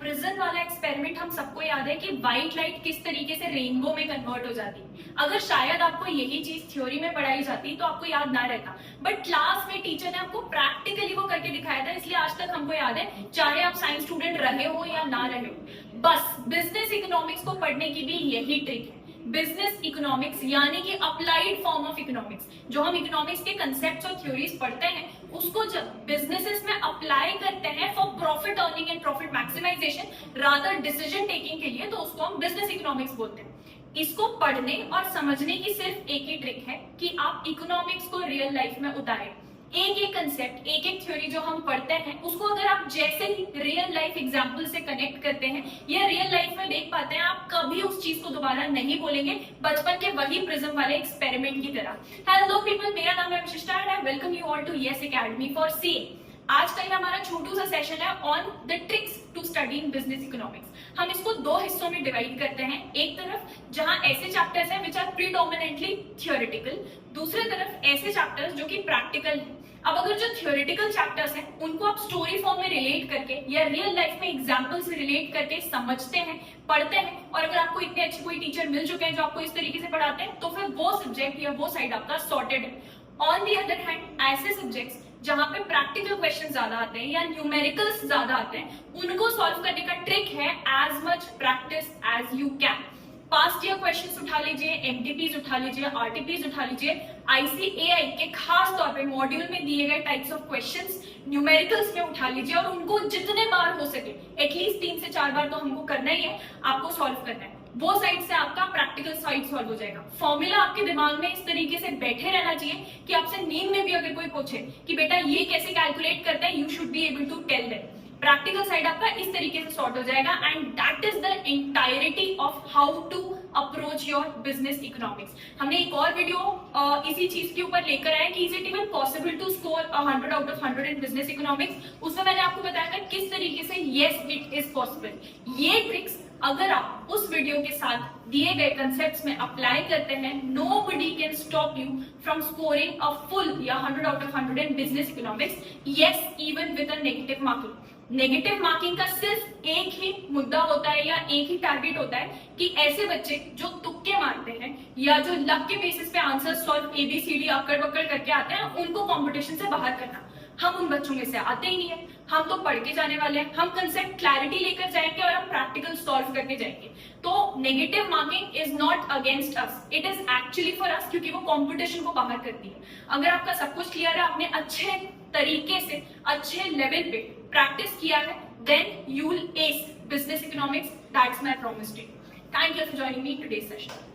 Prism वाला experiment हम सबको याद है कि व्हाइट लाइट किस तरीके से रेनबो में कन्वर्ट हो जाती है। अगर शायद आपको यही चीज थ्योरी में पढ़ाई जाती तो आपको याद ना रहता, बट क्लास में टीचर ने आपको प्रैक्टिकली वो करके दिखाया था, इसलिए आज तक हमको याद है, चाहे आप साइंस स्टूडेंट रहे हो या ना रहे हो। बस बिजनेस इकोनॉमिक्स को पढ़ने की भी यही ट्रिक है। बिजनेस इकोनॉमिक्स यानी कि अप्लाइड फॉर्म ऑफ इकोनॉमिक्स, जो हम इकोनॉमिक्स के कंसेप्ट्स और थ्योरीज पढ़ते हैं उसको जब बिजनेसेस में अप्लाई करते हैं for profit earning and profit maximisation rather decision taking के लिए, तो उसको हम बिजनेस इकोनॉमिक्स बोलते हैं। इसको पढ़ने और समझने की सिर्फ एक ही ट्रिक है कि आप इकोनॉमिक्स को रियल लाइफ में उतारें। एक एक कंसेप्ट, एक एक थ्योरी जो हम पढ़ते हैं उसको अगर आप जैसे ही रियल लाइफ एग्जांपल से कनेक्ट करते हैं या रियल लाइफ में देख पाते हैं, आप कभी उस चीज को दोबारा नहीं बोलेंगे बचपन के वही प्रिज्म वाले एक्सपेरिमेंट की तरह। हेलो पीपल, मेरा नाम है Vishishta and I welcome you all to Yes Academy for CA. आज का हमारा छोटू सा सेशन है on the tricks to study in business economics. हम इसको दो हिस्सों में डिवाइड करते हैं, एक तरफ जहां ऐसे चैप्टर्स हैं विच आर प्रीडोमिनेंटली थियोरेटिकल, दूसरे तरफ ऐसे चैप्टर्स जो कि प्रैक्टिकल है। अब अगर जो थियोरेटिकल चैप्टर्स हैं उनको आप स्टोरी फॉर्म में रिलेट करके या रियल लाइफ में एग्जांपल से रिलेट करके समझते हैं, पढ़ते हैं, और अगर आपको इतने अच्छे कोई टीचर मिल चुके हैं जो आपको इस तरीके से पढ़ाते हैं, तो फिर वो सब्जेक्ट या वो साइड आपका सॉर्टेड है। ऑन दी अदर हैंड ऐसे सब्जेक्ट्स जहां पे प्रैक्टिकल क्वेश्चन ज्यादा आते हैं या न्यूमेरिकल्स ज्यादा आते हैं, उनको सॉल्व करने का ट्रिक है as much practice as you can. Past year questions उठा लीजिए, एमटीपीज उठा लीजिए, आरटीपीज उठा लीजिए, आईसीएआई के खास तौर पे मॉड्यूल में दिए गए टाइप्स ऑफ क्वेश्चंस न्यूमेरिकल्स में उठा लीजिए और उनको जितने बार हो सके, एटलीस्ट 3 से 4 बार तो हमको करना ही है, आपको सॉल्व करना है। वो साइड से आपका प्रैक्टिकल साइड सॉल्व हो जाएगा। फॉर्मूला आपके दिमाग में इस तरीके से बैठे रहना चाहिए कि आपसे नींद में भी अगर कोई पूछे कि बेटा ये कैसे कैलकुलेट करते हैं, you should be able to tell them. Practical side आपका इस तरीके से सॉर्ट हो जाएगा and that is the entirety of how to approach your business economics. हमने एक और वीडियो इसी चीज के ऊपर लेकर आए कि is it even possible to score 100 out of 100 in business economics. उसमें मैंने आपको बताया था किस तरीके से यस इट इज पॉसिबल। ये ट्रिक्स अगर आप उस वीडियो के साथ दिए गए कंसेप्ट्स में अप्लाई करते हैं, nobody can stop you from scoring a full या 100 out of 100 in business economics, yes even with a negative marking। Negative marking का सिर्फ एक ही मुद्दा होता है या एक ही टारगेट होता है कि ऐसे बच्चे जो तुक्के मारते हैं या जो लक के बेसिस पे आंसर सॉल्व एबीसीडी अक्कड़ बक्कड़ करके आते हैं, उनको कंपटीशन से बाहर करना। हम उन बच्चों में से आते ही नहीं है, हम तो पढ़ के जाने वाले हैं, हम कंसेप्ट क्लैरिटी लेकर जाएंगे और हम प्रैक्टिकल सॉल्व करके जाएंगे। तो negative marking is not against us, it is actually for us, क्योंकि वो कंपटीशन को बाहर करती है। अगर आपका सब कुछ क्लियर है, आपने अच्छे तरीके से अच्छे लेवल पे प्रैक्टिस किया है, then you will ace business economics, that's my promise to you. Thank you for joining me today's session.